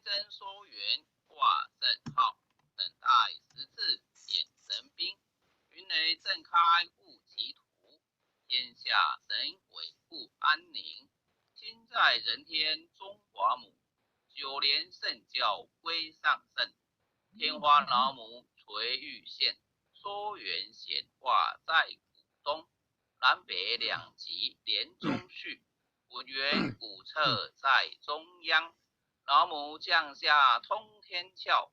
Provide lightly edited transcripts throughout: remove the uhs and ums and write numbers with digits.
真说元卦正号，等待时至衍神兵。云雷震开物其土，天下神鬼不安宁。亲在人天中华母，九连圣教归上圣。天花老母垂玉线，说元显化在股东。南北两极连中续，文元武策在中央。老母降下通天窍，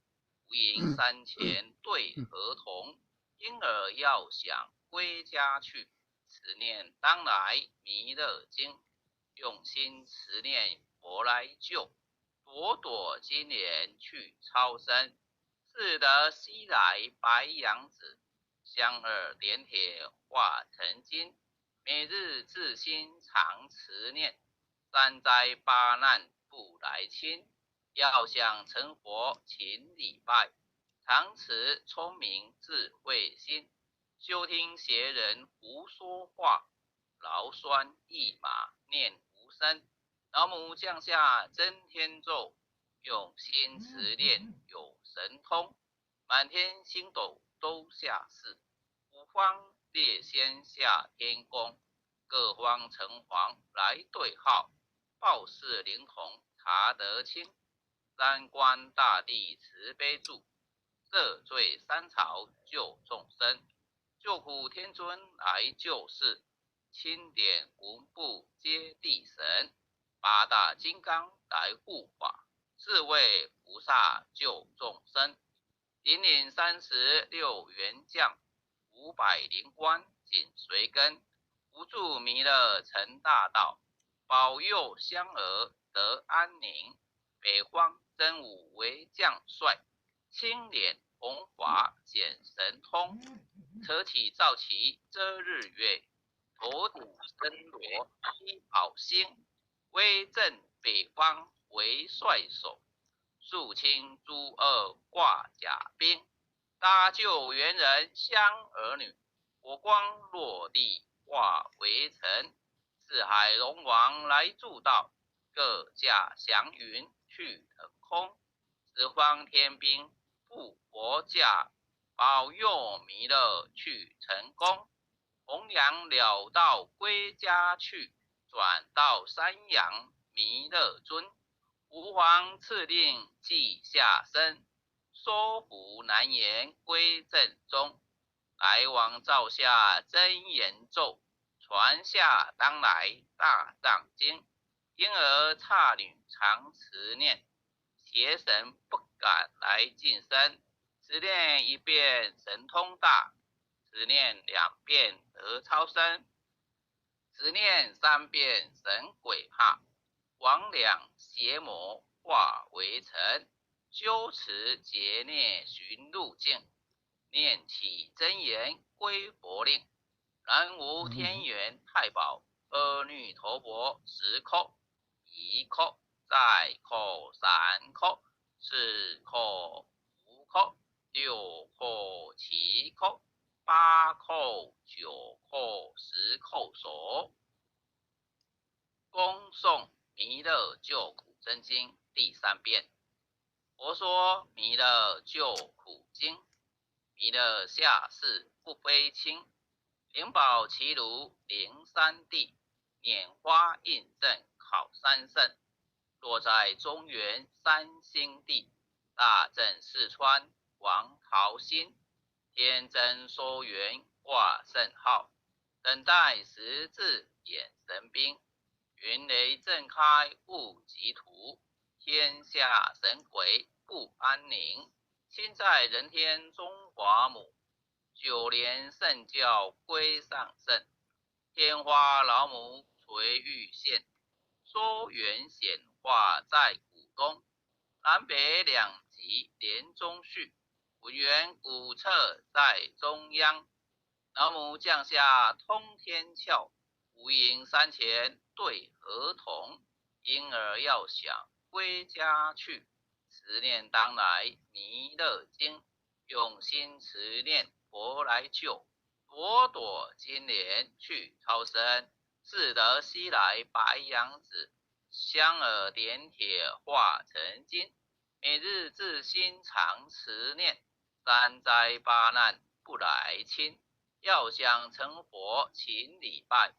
无垠山前对河童。婴儿要想归家去，此念当来弥勒经。用心持念佛来救，朵朵金莲去超生。自得西来白羊子，香耳点铁化成金。每日自心常持念，三灾八难不来侵。要想成佛勤礼拜，常持聪明智慧心。休听邪人胡说话，劳酸一马念无声。老母降下真天咒，用心持念有神通。满天星斗都下世，五方列仙下天宫。各方城隍来对号，报事灵童查得清。三官大帝慈悲助，赦罪三朝救众生。救苦天尊来救世，钦点文部接地神。八大金刚来护法，四位菩萨救众生。引领36员将，500灵官紧随跟。扶助弥勒成大道，保佑香儿得安宁。北方真武为将帅，青脸红华显神通。扯起皂旗遮日月，头顶身罗披宝星。威震北方为帅首，肃清诸恶挂甲兵。搭救猿人香儿女，火光落地化为尘。四海龙王来助道，各驾祥云去腾空。十方天兵护佛驾，保佑弥勒去成功。弘扬了道归家去，转到山阳弥勒尊。吾皇赐令记下生，说服难言归正中。来往照下真言咒，传下当来大藏经。婴儿差女常持念，邪神不敢来近身。持念一遍神通大，持念2遍得超生。持念3遍神鬼怕，魍魉邪魔化为尘。修持劫孽寻路径，念起真言归佛令。南无天元太保阿弥陀佛10叩，1叩，再叩3叩，4叩5叩，6叩7叩，8叩9叩10叩首。恭诵弥勒救苦真经第3遍。佛说弥勒救苦经。弥勒下世不非轻，灵宝齐如灵山地。拈花印证考三圣，落在中原三星地。大正四川王桃心，天真说元挂圣号。等待时至衍神兵，云雷震开物极土。天下神鬼不安宁。亲在人天中华母，九连圣教归上圣。天花老母垂玉线，说元显化在股东。南北两极连中续，文元武策在中央。老母降下通天窍，无垠山前对河童。婴儿要想归家去，持念当来弥勒经。用心持念佛来救，朵朵金莲去超生。自得西来白羊子，香耳点铁化成金。每日自心常持念，三灾八难不来侵。要想成佛勤礼拜，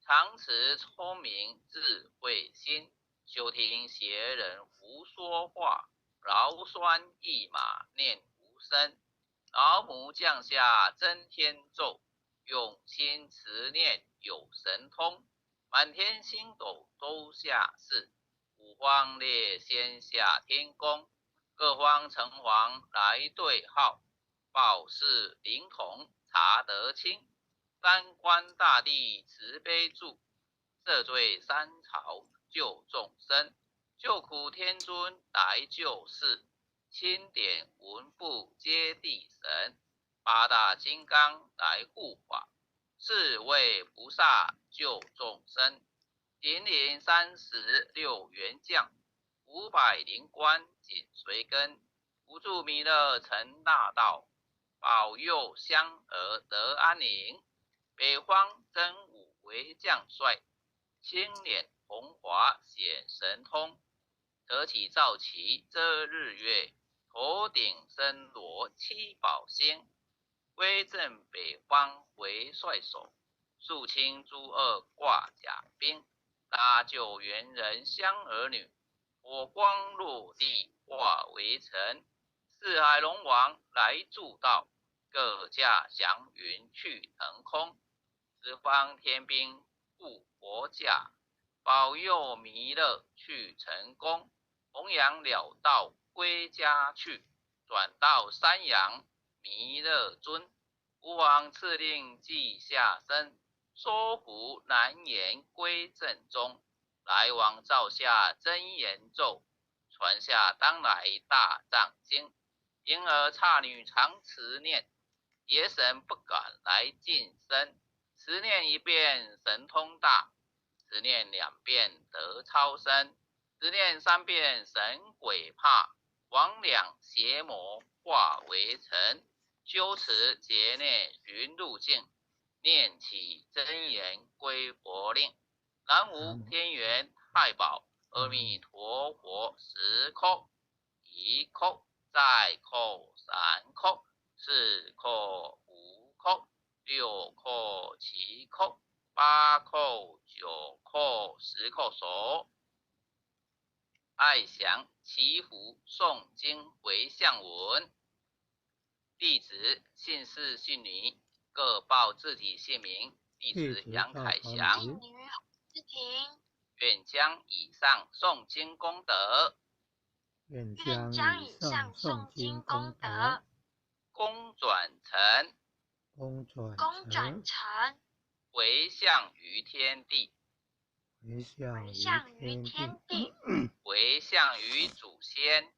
常持聪明智慧心。休听邪人胡说话，劳酸一马念无声。老母降下真天咒，用心持念有神通。满天星斗都下世，五方列仙下天宫。各方城隍来对号，报事灵童查得清。三官大帝慈悲助，赦罪三朝救众生。救苦天尊来救世，钦点文部接地神。八大金刚来护法，四位菩萨救众生。引领36员将，500灵官紧随跟。扶助弥勒成大道，保佑香儿得安宁。北方真武为将帅，青脸红华显神通。得起造旗遮日月，头顶身罗七宝星。威震北方为帅手，肃清诸恶挂甲兵。搭救猿人香儿女，火光落地化为尘。四海龙王来助道，各驾祥云去腾空。十方天兵护佛驾，保佑弥勒去成功。弘扬了道归家去，转到山阳弥勒尊。吾王赐令记下身，说服难言归正中。来往照下真言咒，传下当来大藏经。因而刹女常持念，邪神不敢来近身。持念一遍神通大，持念2遍得超生。持念3遍神鬼怕，魍魉邪魔化为尘。修持劫内云路径，念起真言归佛令。南无天元太保阿弥陀佛10叩，1叩，再叩3叩，4叩5叩，6叩7叩，8叩9叩10叩手。爱降祈福诵经回向文。弟子姓氏姓女各报自己姓名。弟子杨凯翔，姓女思婷，愿将以上诵经功德，愿将以上诵经功德，功转成，回向于天地，回向于祖先，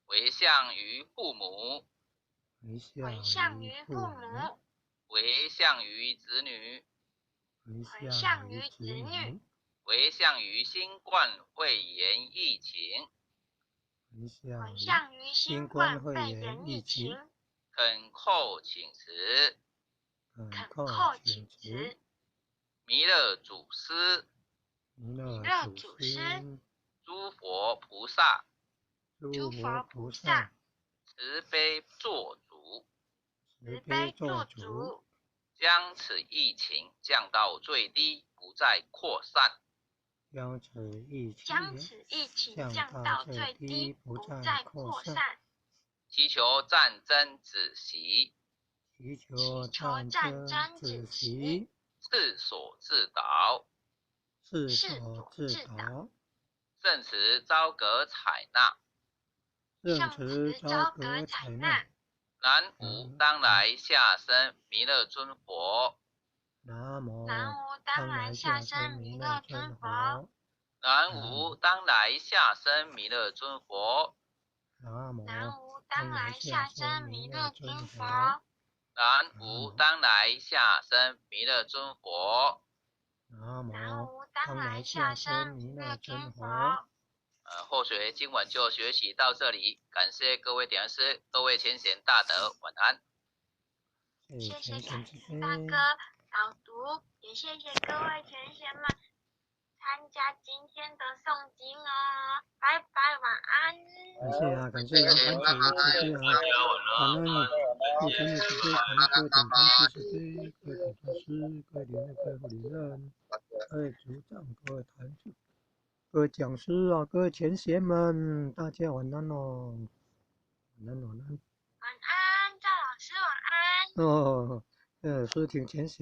回向于父母，回向于子女，回向于新冠肺炎疫情，恳叩请辞，弥勒祖师，诸佛菩萨，慈悲做主，将此疫情降到最低，不再扩散。祈求战争止息，世所自导，圣慈昭格采纳。南无当来下生弥勒尊佛，南无当来下生弥勒尊佛，南无当来下生弥勒尊佛，南无当来下生弥勒尊佛，南无当来下生弥勒尊佛，南无当来下生弥勒尊佛。后学经文就学习到这里，感谢各位点师，各位前贤大德，晚安。谢谢感恩大哥导读，也谢谢各位前贤们参加今天的诵经哦，拜拜，晚安。感谢杨盘主的慈悲感恩陆晨的慈悲，感恩各位顶禅师慈悲，各位顶禅师，各位连任，各位护理人，各位组长，各位坛主，各位讲师各位前贤们，大家晚安哦，晚安。晚安，赵老师晚安。师挺前贤。